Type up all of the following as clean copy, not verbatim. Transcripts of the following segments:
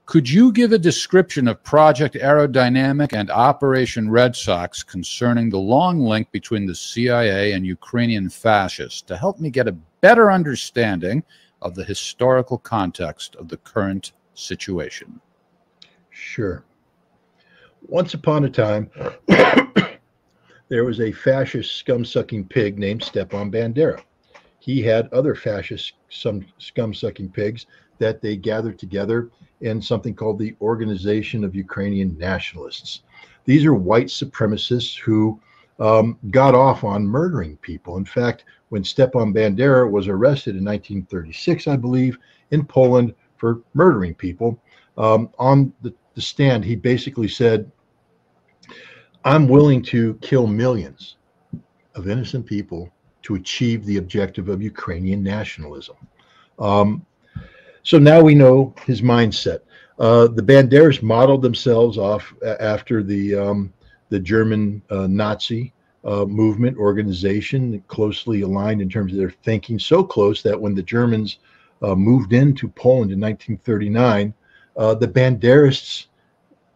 Could you give a description of Project Aerodynamic and Operation Red Sox concerning the long link between the CIA and Ukrainian fascists to help me get a better understanding of the historical context of the current situation? Sure. Once upon a time, there was a fascist scum-sucking pig named Stepan Bandera. He had other fascist scum-sucking pigs that they gathered together in something called the Organization of Ukrainian Nationalists. These are white supremacists who got off on murdering people. In fact, when Stepan Bandera was arrested in 1936, I believe, in Poland for murdering people, on the stand, he basically said, "I'm willing to kill millions of innocent people to achieve the objective of Ukrainian nationalism." So now we know his mindset. The Banderas modeled themselves off after the German Nazi movement organization, closely aligned in terms of their thinking, so close that when the Germans moved into Poland in 1939, the Banderists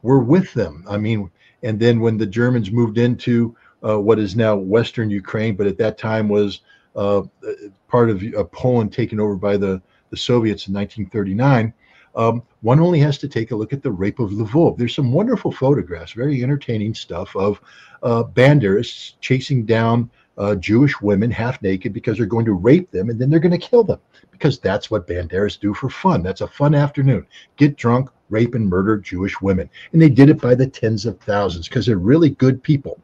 were with them. I mean, and then when the Germans moved into what is now Western Ukraine, but at that time was part of Poland taken over by the Soviets in 1939, one only has to take a look at the rape of Lvov. There's some wonderful photographs, very entertaining stuff of Banderists chasing down Jewish women half naked because they're going to rape them and then they're going to kill them, because that's what Banderists do for fun. That's a fun afternoon. Get drunk, rape and murder Jewish women. And they did it by the tens of thousands because they're really good people.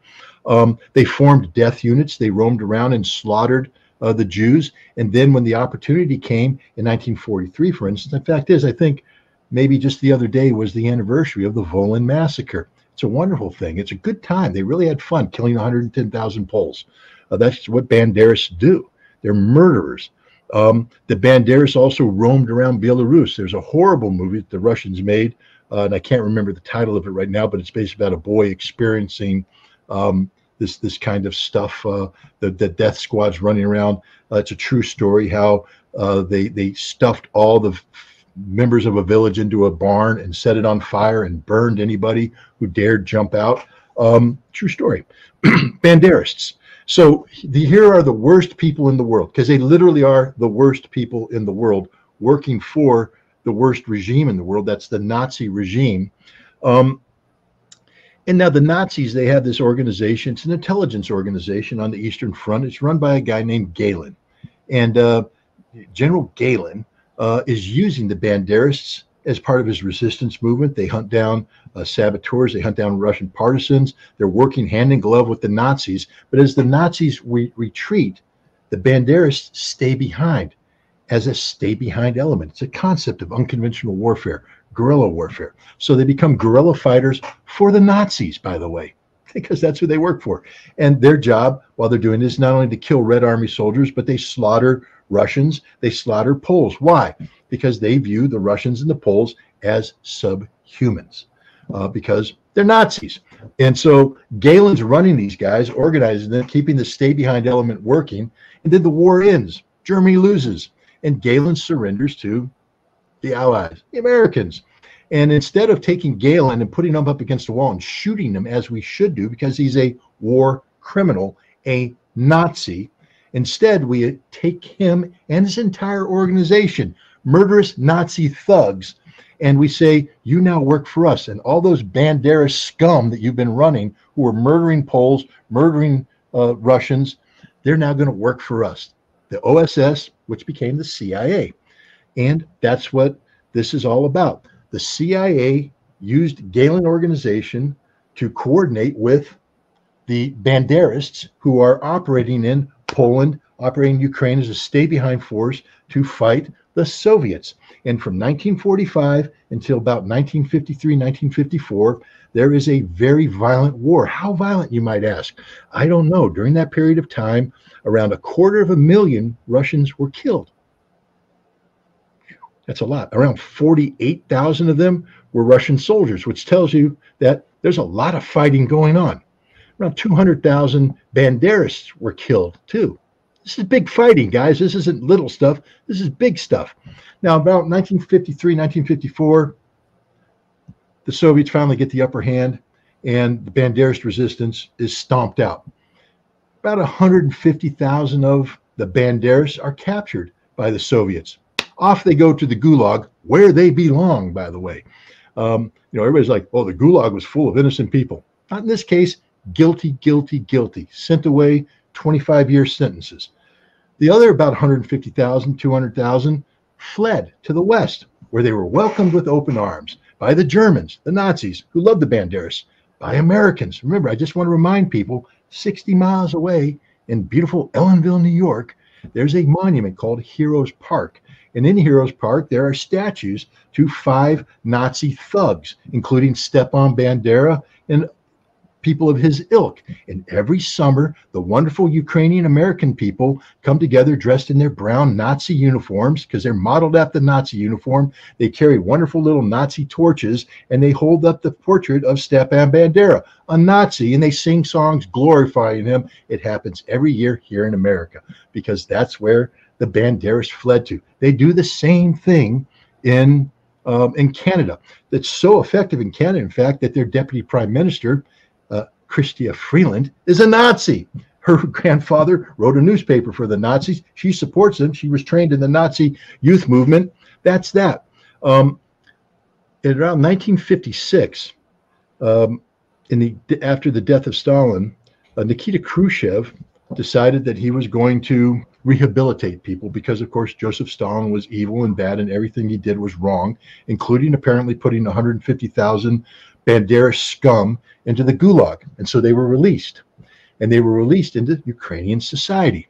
They formed death units. They roamed around and slaughtered the Jews. And then when the opportunity came in 1943, for instance, the fact is, I think maybe just the other day was the anniversary of the Volyn massacre. It's a wonderful thing. It's a good time. They really had fun killing 110,000 Poles. That's what Banderists do. They're murderers. The Banderas also roamed around Belarus. There's a horrible movie that the Russians made, and I can't remember the title of it right now, but it's based about a boy experiencing this kind of stuff. The death squad's running around. It's a true story how they stuffed all the members of a village into a barn and set it on fire and burned anybody who dared jump out. True story. Banderists. So here are the worst people in the world, because they literally are the worst people in the world, working for the worst regime in the world. That's the Nazi regime. And now the Nazis, they have this organization. It's an intelligence organization on the Eastern Front. It's run by a guy named Galen. And General Galen is using the Banderists as part of his resistance movement. They hunt down saboteurs. They hunt down Russian partisans. They're working hand in glove with the Nazis. But as the Nazis retreat, the Banderists stay behind as a stay-behind element. It's a concept of unconventional warfare, guerrilla warfare. So they become guerrilla fighters for the Nazis, by the way, because that's who they work for. And their job while they're doing this is not only to kill Red Army soldiers, but they slaughter Russians, they slaughter Poles. Why? Because they view the Russians and the Poles as subhumans, because they're Nazis. And so Galen's running these guys, organizing them, keeping the stay-behind element working, and then the war ends. Germany loses, and Galen surrenders to the Allies, the Americans. And instead of taking Galen and putting him up against a wall and shooting him, as we should do, because he's a war criminal, a Nazi, instead we take him and his entire organization, murderous Nazi thugs, and we say, you now work for us. And all those Bandera scum that you've been running, who are murdering Poles, murdering Russians, they're now going to work for us. The OSS, which became the CIA. And that's what this is all about. The CIA used Galen organization to coordinate with the Banderists, who are operating in Poland, operating Ukraine as a stay-behind force to fight the Soviets. And from 1945 until about 1953, 1954, there is a very violent war. How violent, you might ask? I don't know. During that period of time, around 250,000 Russians were killed. That's a lot. Around 48,000 of them were Russian soldiers, which tells you that there's a lot of fighting going on. Around 200,000 Banderists were killed, too. This is big fighting, guys. This isn't little stuff. This is big stuff. Now, about 1953, 1954, the Soviets finally get the upper hand, and the Banderist resistance is stomped out. About 150,000 of the Banderists are captured by the Soviets. Off they go to the Gulag, where they belong, by the way. Everybody's like, oh, the Gulag was full of innocent people. Not in this case. Guilty, guilty, guilty. Sent away, 25-year sentences. The other about 150,000, 200,000 fled to the West, where they were welcomed with open arms by the Germans, the Nazis, who loved the Banderists, by Americans. Remember, I just want to remind people, 60 miles away in beautiful Ellenville, New York, there's a monument called Heroes Park. And in Heroes Park, there are statues to 5 Nazi thugs, including Stepan Bandera and people of his ilk. And every summer, the wonderful Ukrainian American people come together dressed in their brown Nazi uniforms, because they're modeled after the Nazi uniform. They carry wonderful little Nazi torches, and they hold up the portrait of Stepan Bandera, a Nazi, and they sing songs glorifying him. It happens every year here in America, because that's where the Banderists fled to. They do the same thing in Canada. That's so effective in Canada, in fact, that their deputy prime minister, Chrystia Freeland, is a Nazi. Her grandfather wrote a newspaper for the Nazis. She supports them. She was trained in the Nazi youth movement. That's that. In around 1956, after the death of Stalin, Nikita Khrushchev decided that he was going to rehabilitate people, because, of course, Joseph Stalin was evil and bad, and everything he did was wrong, including apparently putting 150,000 Bandera scum into the Gulag. And so they were released, and they were released into Ukrainian society.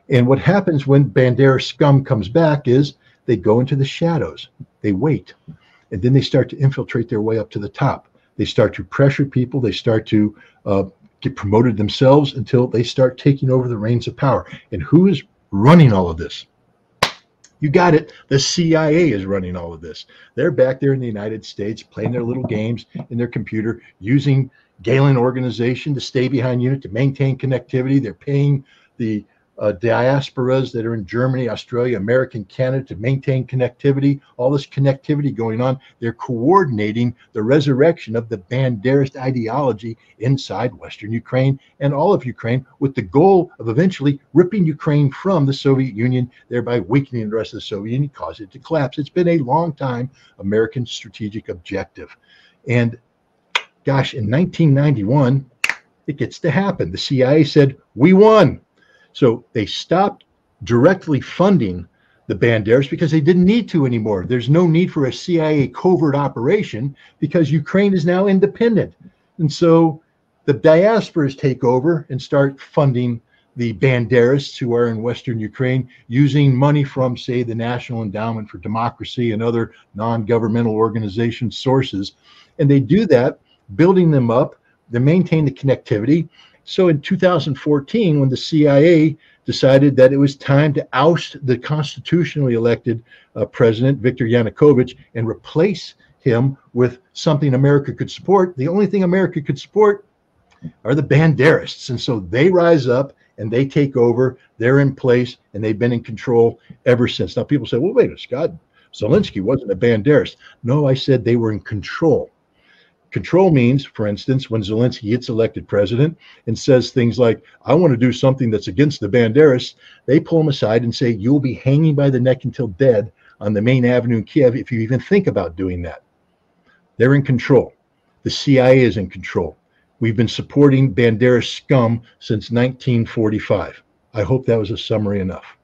And what happens when Bandera scum comes back is they go into the shadows. They wait, and then they start to infiltrate their way up to the top. They start to pressure people. They start to get promoted themselves until they start taking over the reins of power. And who is running all of this? You got it. The CIA is running all of this. They're back there in the United States playing their little games in their computer, using Galen organization to stay behind unit, to maintain connectivity. They're paying the diasporas that are in Germany, Australia, America, and Canada to maintain connectivity. All this connectivity going on. They're coordinating the resurrection of the Banderist ideology inside Western Ukraine and all of Ukraine, with the goal of eventually ripping Ukraine from the Soviet Union, thereby weakening the rest of the Soviet Union, cause it to collapse. It's been a long time American strategic objective. And gosh, in 1991, it gets to happen. The CIA said, we won. So they stopped directly funding the Banderas because they didn't need to anymore. There's no need for a CIA covert operation because Ukraine is now independent. And so the diasporas take over and start funding the Banderists who are in Western Ukraine, using money from, say, the National Endowment for Democracy and other non-governmental organization sources. And they do that, building them up. They maintain the connectivity. So in 2014, when the CIA decided that it was time to oust the constitutionally elected president, Viktor Yanukovych, and replace him with something America could support, the only thing America could support are the Banderists. And so they rise up and they take over. They're in place, and they've been in control ever since. Now, people say, well, wait a Scott, Zelensky wasn't a Banderist. No, I said they were in control. Control means, for instance, when Zelensky gets elected president and says things like, I want to do something that's against the Banderists, they pull him aside and say, you'll be hanging by the neck until dead on the main avenue in Kiev if you even think about doing that. They're in control. The CIA is in control. We've been supporting Bandera scum since 1945. I hope that was a summary enough.